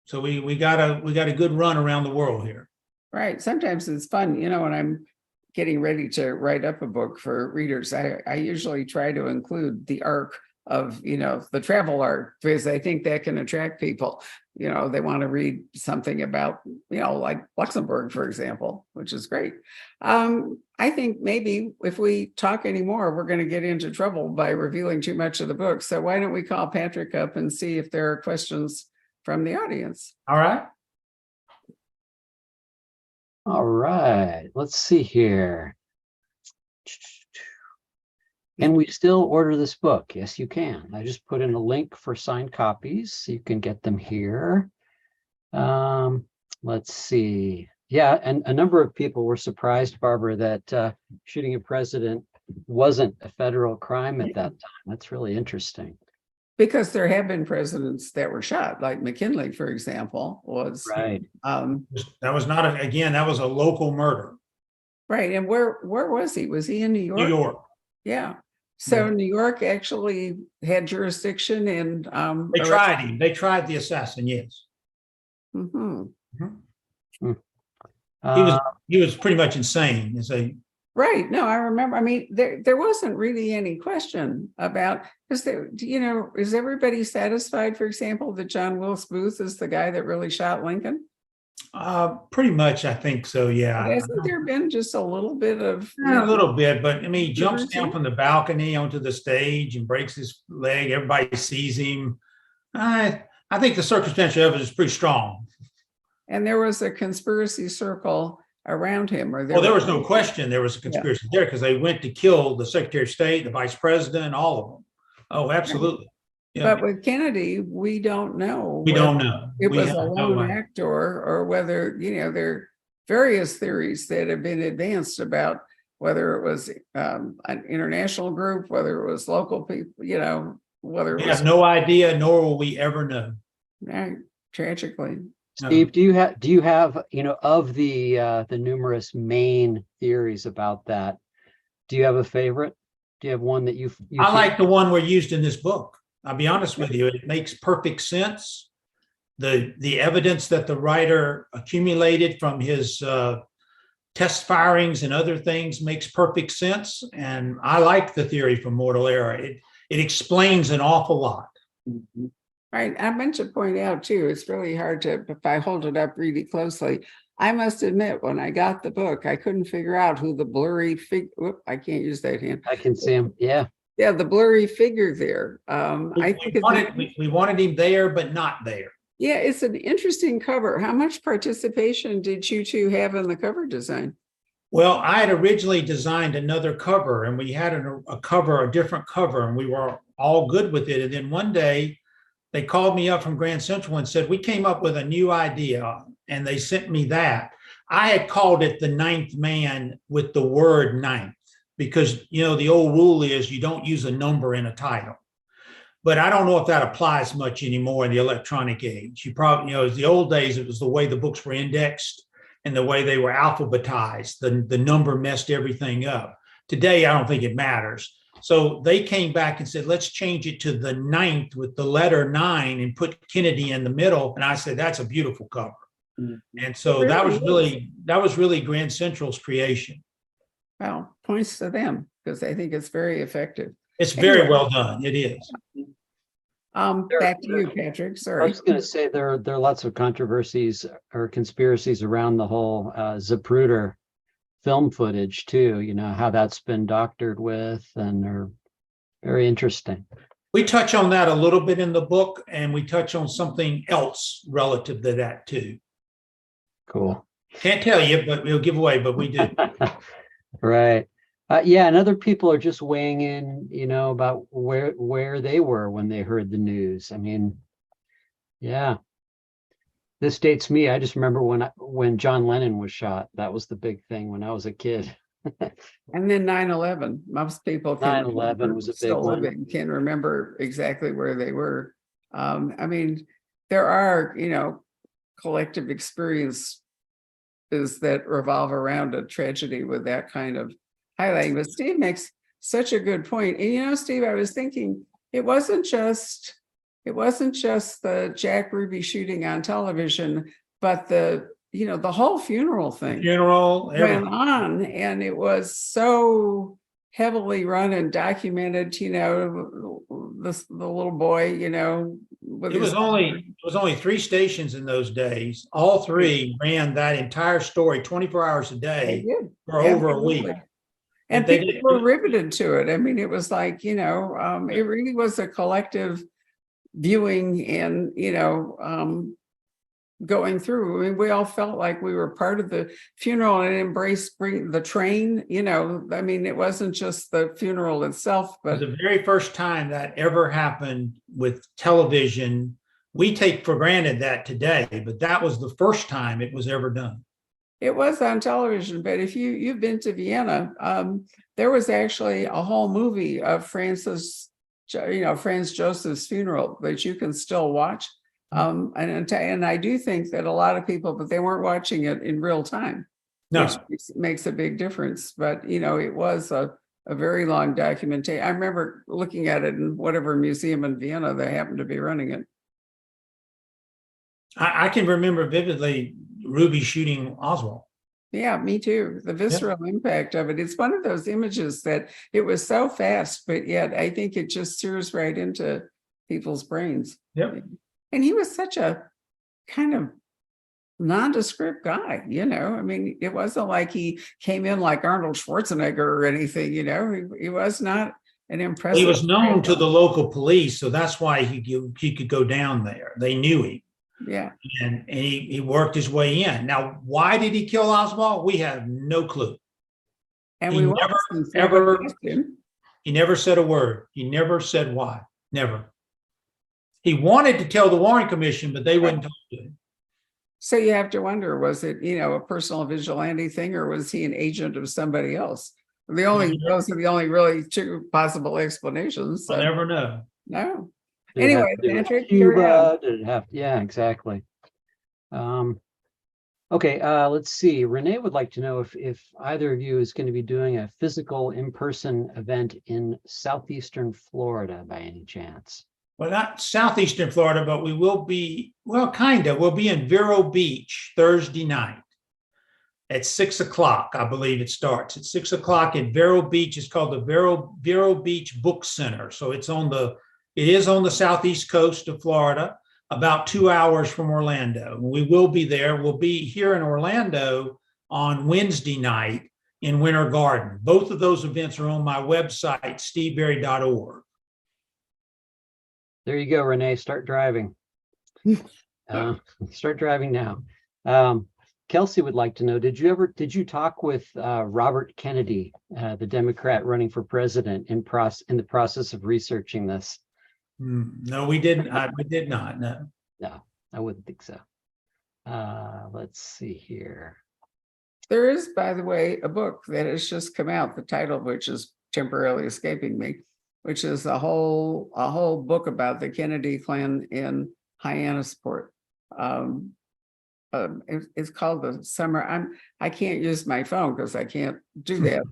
So we got a good run around the world here. Right. Sometimes it's fun, when I'm getting ready to write up a book for readers, I usually try to include the arc of, the travel arc, because I think that can attract people. They want to read something about, like Luxembourg, for example, which is great. I think maybe if we talk anymore, we're going to get into trouble by revealing too much of the book. So why don't we call Patrick up and see if there are questions from the audience? All right. All right, let's see here. Can we still order this book? Yes, you can. I just put in a link for signed copies, so you can get them here. Let's see. Yeah, and a number of people were surprised, Barbara, that shooting a president wasn't a federal crime at that time. That's really interesting. Because there have been presidents that were shot, like McKinley, for example, was. Right. That was not that was a local murder. Right. And where was he? Was he in New York? New York. Yeah. So Yeah. New York actually had jurisdiction and They tried him. They tried the assassin, yes. Mhm. He was pretty much insane. Right. No, I remember. I mean, there wasn't really any question about, because is everybody satisfied, for example, that John Wilkes Booth is the guy that really shot Lincoln? Pretty much, I think so, yeah. Hasn't there been just a little bit of A little bit, but I mean, he jumps controversy? down from the balcony onto the stage and breaks his leg. Everybody sees him. I think the circumstantial evidence is pretty strong. And there was a conspiracy circle around him, or Well, there was no question there was a conspiracy there, because they went to kill the Secretary of State, the Vice President, all of them. Oh, absolutely. Yeah. But with Kennedy, we don't know. We don't know. It We was have a no lone idea. actor, or whether, there are various theories that have been advanced about whether it was an international group, whether it was local people, whether We it was have no idea, nor will we ever know. right, tragically. Steve, do you have of the numerous main theories about that, do you have a favorite? Do you have one that you I like the one we're used in this book. I'll be honest with you, it makes perfect sense. The evidence that the writer accumulated from his test firings and other things makes perfect sense. And I like the theory from Mortal Era. It explains an awful lot. Right. I meant to point out too, it's really hard to, if I hold it up really closely, I must admit, when I got the book, I couldn't figure out who the blurry figure, I can't use that hand. I can see him. Yeah. Yeah, the blurry figure there. I think we wanted him there, but not there. yeah, it's an interesting cover. How much participation did you two have in the cover design? Well, I had originally designed another cover, and we had a different cover, and we were all good with it. And then one day they called me up from Grand Central and said, we came up with a new idea, and they sent me that. I had called it The Ninth Man with the word ninth, because, the old rule is you don't use a number in a title. But I don't know if that applies much anymore in the electronic age. You probably, as the old days, it was the way the books were indexed and the way they were alphabetized. The number messed everything up. Today, I don't think it matters. So they came back and said, let's change it to the ninth with the letter 9 and put Kennedy in the middle. And I said, that's a beautiful cover. Mm-hmm. And so that was really Grand Central's creation. Well, points to them, because I think it's very effective. It's very well done. It is. Back to you, Patrick. Sorry. I was going to say there are lots of controversies or conspiracies around the whole Zapruder film footage too. How that's been doctored with, and they're very interesting. We touch on that a little bit in the book, and we touch on something else relative to that too. Cool. Can't tell you, but we'll give away, but we do. Right. Yeah, and other people are just weighing in, about where they were when they heard the news. I mean, yeah, this dates me. I just remember when John Lennon was shot. That was the big thing when I was a kid. And then 9/11. Most people 9/11 was a big one. Can remember exactly where they were. I mean, there are, collective experiences that revolve around a tragedy with that kind of highlighting, but Steve makes such a good point. And you know, Steve, I was thinking it wasn't just the Jack Ruby shooting on television, but the whole funeral thing Funeral, went everything. on, and it was so heavily run and documented. The little boy, with It was only 3 stations in those days. All 3 ran that entire story 24 hours a They day did. for over a week. Absolutely. And They people did- were riveted to it. I mean, it was like, it really was a collective viewing and, going through. I mean, we all felt like we were part of the funeral and embraced the train, I mean, it wasn't just the funeral itself, It was but the very first time that ever happened with television. We take for granted that today, but that was the first time it was ever done. it was on television. But if you've been to Vienna, there was actually a whole movie of Franz Joseph's funeral that you can still watch. And I do think that a lot of people, but they weren't watching it in real time, No, which makes a big difference. But it was a very long documentation. I remember looking at it in whatever museum in Vienna that happened to be running it. I can remember vividly Ruby shooting Oswald. Yeah, me too. The visceral impact of it. It's one of those images that it was so fast, but yet I think it just sears right into people's brains. Yep. And he was such a kind of nondescript guy, I mean, it wasn't like he came in like Arnold Schwarzenegger or anything, he was not an impressive. He was known to the local police, so that's why he could go down there. They knew him. Yeah. And he worked his way in. Now, why did he kill Oswald? We have no clue. And He we never, watched ever- him. He never said a word. He never said why. Never. He wanted to tell the Warren Commission, but they wouldn't talk to him. So you have to wonder, was it, a personal vigilante thing, or was he an agent of somebody else? Those are the only really 2 possible explanations. I'll So, never know. no. Did it have Anyway, to do with Patrick, carry on. Cuba? Did it have? Yeah, exactly. Okay, let's see. Renee would like to know if either of you is going to be doing a physical in-person event in southeastern Florida by any chance. Well, not southeastern Florida, but we will be, well, kind of. We'll be in Vero Beach Thursday night at 6 o'clock. I believe it starts at 6 o'clock at Vero Beach. It's called the Vero Beach Book Center. So it is on the southeast coast of Florida, about 2 hours from Orlando. We will be there. We'll be here in Orlando on Wednesday night in Winter Garden. Both of those events are on my website, steveberry.org. There you go, Renee. Start driving. Start driving now. Kelsey would like to know, did you talk with Robert Kennedy, the Democrat running for president, in the process of researching this? No, we didn't. We did not. No. No, I wouldn't think so. Let's see here. There is, by the way, a book that has just come out, the title of which is temporarily escaping me, which is a whole book about the Kennedy clan in Hyannisport. It's called The Summer. I can't use my phone because I can't do that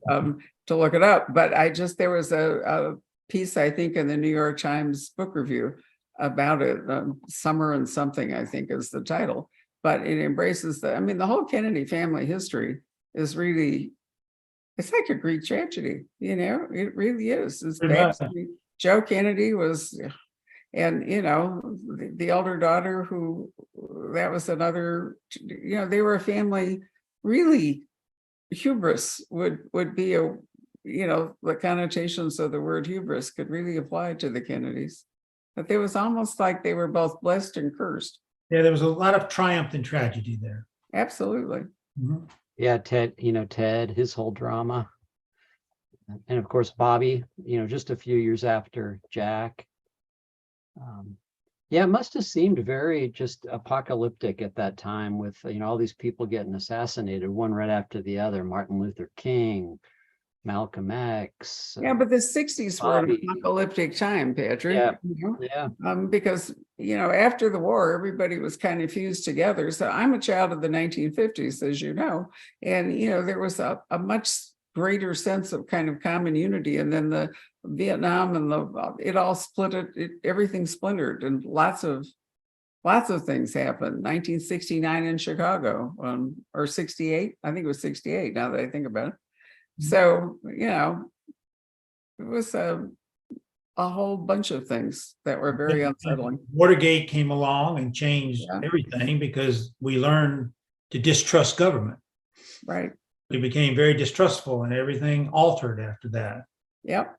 to look it up. But there was a piece, I think, in the New York Times book review about it. Summer and Something, I think, is the title. But it embraces the whole Kennedy family history is really, it's like a Greek tragedy, it really is. It's bad. Joe Kennedy was, and the elder daughter that was another, they were a family, really hubris would be the connotations of the word hubris could really apply to the Kennedys. But it was almost like they were both blessed and cursed. Yeah, there was a lot of triumph and tragedy there. Absolutely. Mm-hmm. Yeah, Ted, his whole drama. And of course, Bobby, just a few years after Jack. Yeah, it must have seemed very just apocalyptic at that time with, all these people getting assassinated, one right after the other. Martin Luther King, Malcolm X. Yeah, but the 60s were an Bobby. Apocalyptic time, Patrick. Yeah. Yeah. Because, after the war, everybody was kind of fused together. So I'm a child of the 1950s, as you know. And, there was a much greater sense of kind of common unity. And then the Vietnam and it all everything splintered, and lots of things happened. 1969 in Chicago, or 68. I think it was 68 now that I think about it. So, it was a whole bunch of things that were very unsettling. Watergate came along and changed everything because we learned to distrust government. Right. We became very distrustful, and everything altered after that. Yep.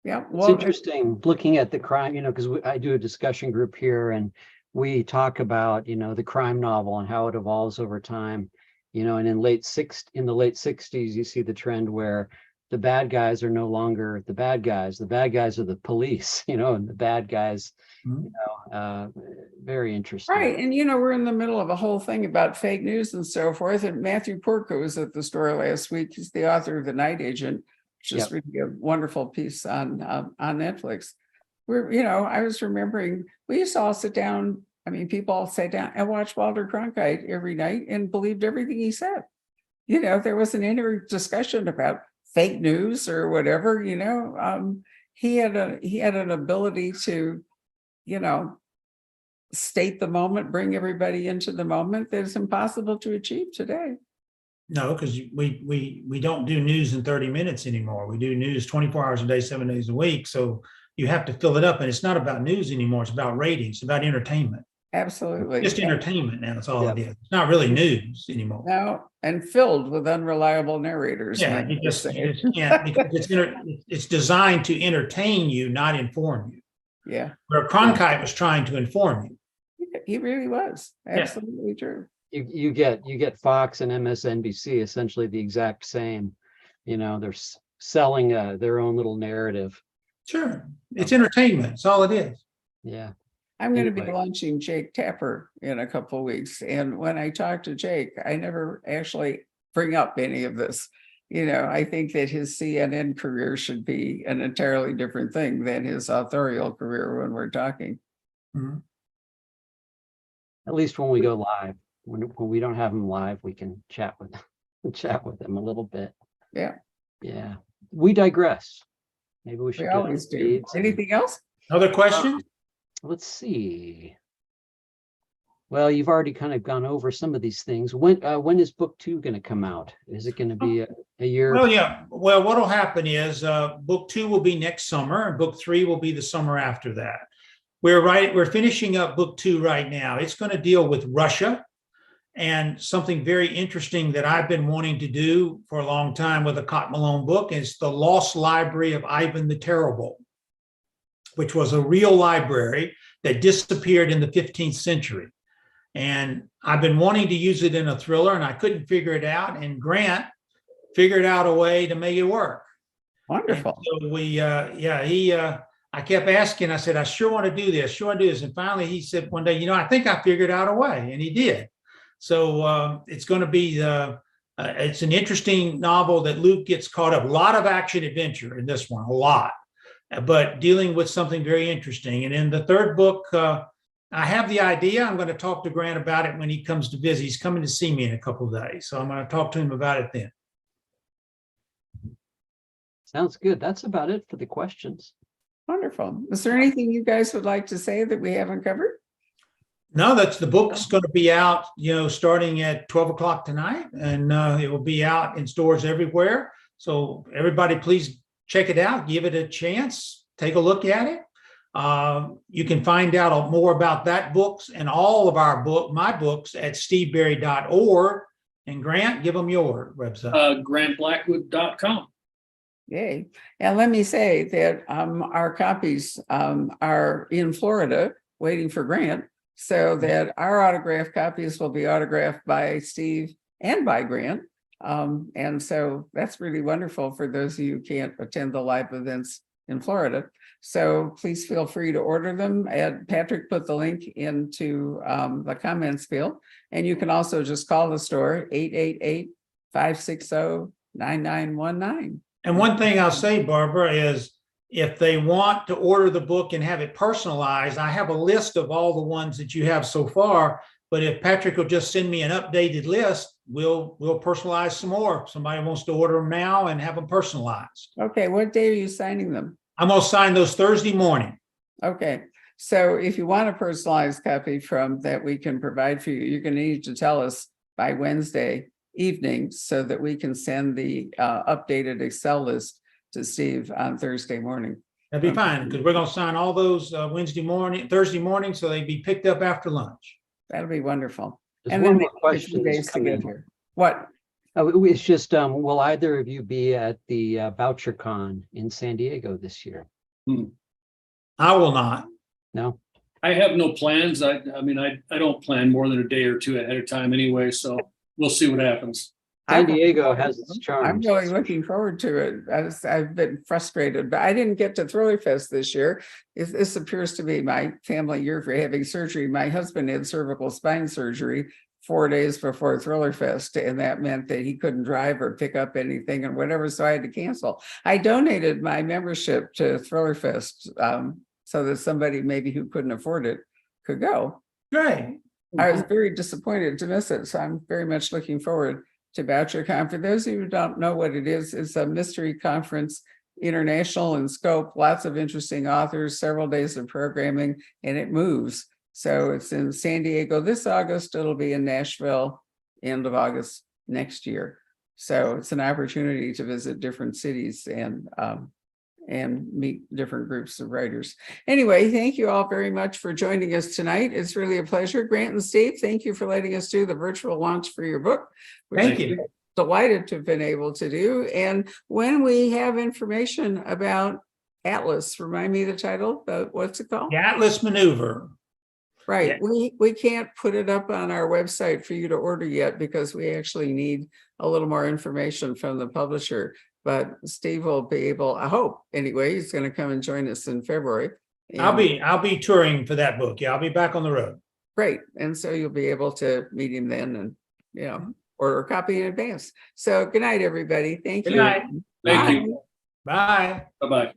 Well, it's interesting looking at the crime, because I do a discussion group here, and we talk about, the crime novel and how it evolves over time, and in the late 60s, you see the trend where the bad guys are no longer the bad guys. The bad guys are the police, and the bad guys, very interesting. Right. And, we're in the middle of a whole thing about fake news and so forth. And Matthew Porco was at the store last week. He's the author of The Night Agent, which is really a wonderful piece on Netflix. I was remembering, we used to all sit down. I mean, people all sat down and watched Walter Cronkite every night and believed everything he said. There wasn't any discussion about fake news or whatever. He had an ability to, state the moment, bring everybody into the moment that is impossible to achieve today. No, because we don't do news in 30 minutes anymore. We do news 24 hours a day, 7 days a week. So you have to fill it up. And it's not about news anymore. It's about ratings. It's about entertainment. Absolutely. Just entertainment now. That's all it is. It's not really news anymore. No, and filled with unreliable narrators. Yeah, you just can't, because it's designed to entertain you, not inform you. Yeah. Where Cronkite was trying to inform you. He really was. Absolutely true. You get Fox and MSNBC essentially the exact same. They're selling their own little narrative. Sure. It's entertainment. That's all it is. Yeah. I'm going to be launching Jake Tapper in a couple of weeks. And when I talk to Jake, I never actually bring up any of this. I think that his CNN career should be an entirely different thing than his authorial career when we're talking. Mm-hmm. At least when we go live. When we don't have him live, we can chat with them a little bit. Yeah. Yeah. We digress. Maybe we should always do. Anything else? Other questions? Let's see. Well, you've already kind of gone over some of these things. When is book 2 going to come out? Is it going to be a year? Well, yeah. Well, what'll happen is book 2 will be next summer, and book 3 will be the summer after that. We're finishing up book 2 right now. It's going to deal with Russia, and something very interesting that I've been wanting to do for a long time with a Cotton Malone book is the Lost Library of Ivan the Terrible, which was a real library that disappeared in the 15th century. And I've been wanting to use it in a thriller, and I couldn't figure it out. And Grant figured out a way to make it work. Wonderful. And so I kept asking, I said, I sure want to do this. And finally he said one day, I think I figured out a way, and he did. So it's going to be, it's an interesting novel that Luke gets caught up. A lot of action adventure in this one, a lot, but dealing with something very interesting. And in the third book, I have the idea. I'm going to talk to Grant about it when he comes to visit. He's coming to see me in a couple of days. So I'm going to talk to him about it then. Sounds good. That's about it for the questions. Wonderful. Is there anything you guys would like to say that we haven't covered? No, the book's going to be out, starting at 12 o'clock tonight, and it will be out in stores everywhere. So everybody, please check it out, give it a chance, take a look at it. You can find out more about that books and all of my books at steveberry.org. And Grant, give them your website. GrantBlackwood.com. Yay. And let me say that our copies are in Florida waiting for Grant, so that our autographed copies will be autographed by Steve and by Grant. And so that's really wonderful for those of you who can't attend the live events in Florida. So please feel free to order them. And Patrick put the link into the comments field. And you can also just call the store, 888-560-9919. And one thing I'll say, Barbara, is if they want to order the book and have it personalized, I have a list of all the ones that you have so far. But if Patrick will just send me an updated list, we'll personalize some more. If somebody wants to order them now and have them personalized. Okay, what day are you signing them? I'm gonna sign those Thursday morning. Okay, so if you want a personalized copy from that we can provide for you, you're going to need to tell us by Wednesday evening so that we can send the updated Excel list to Steve on Thursday morning. That'd be fine, because we're gonna sign all those Thursday morning, so they'd be picked up after lunch. That'll be wonderful. There's And one then more they take a question few that's days to come get in. here. What? It's just, will either of you be at the VoucherCon in San Diego this year? I will not. No? I have no plans. I mean, I don't plan more than a day or two ahead of time anyway, so we'll see what happens. San Diego has its I'm charms. really looking forward to it. I've been frustrated, but I didn't get to Thriller Fest this year. This appears to be my family year for having surgery. My husband had cervical spine surgery 4 days before Thriller Fest, and that meant that he couldn't drive or pick up anything and whatever, so I had to cancel. I donated my membership to Thriller Fest so that somebody maybe who couldn't afford it could go. Great. I was very disappointed to miss it, so I'm very much looking forward to VoucherCon. For those of you who don't know what it is, it's a mystery conference, international in scope, lots of interesting authors, several days of programming, and it moves. So it's in San Diego this August. It'll be in Nashville end of August next year. So it's an opportunity to visit different cities and meet different groups of writers. Anyway, thank you all very much for joining us tonight. It's really a pleasure. Grant and Steve, thank you for letting us do the virtual launch for your book. Thank you. Delighted to have been able to do. And when we have information about Atlas, remind me the title, what's it called? The Atlas Maneuver. Right. We can't put it up on our website for you to order yet because we actually need a little more information from the publisher. But Steve will be able, I hope, anyway, he's going to come and join us in February. I'll be touring for that book. Yeah, I'll be back on the road. Great. And so you'll be able to meet him then and, order a copy in advance. So good night, everybody. Thank you. Good night. Thank Bye. you. Bye. Bye-bye.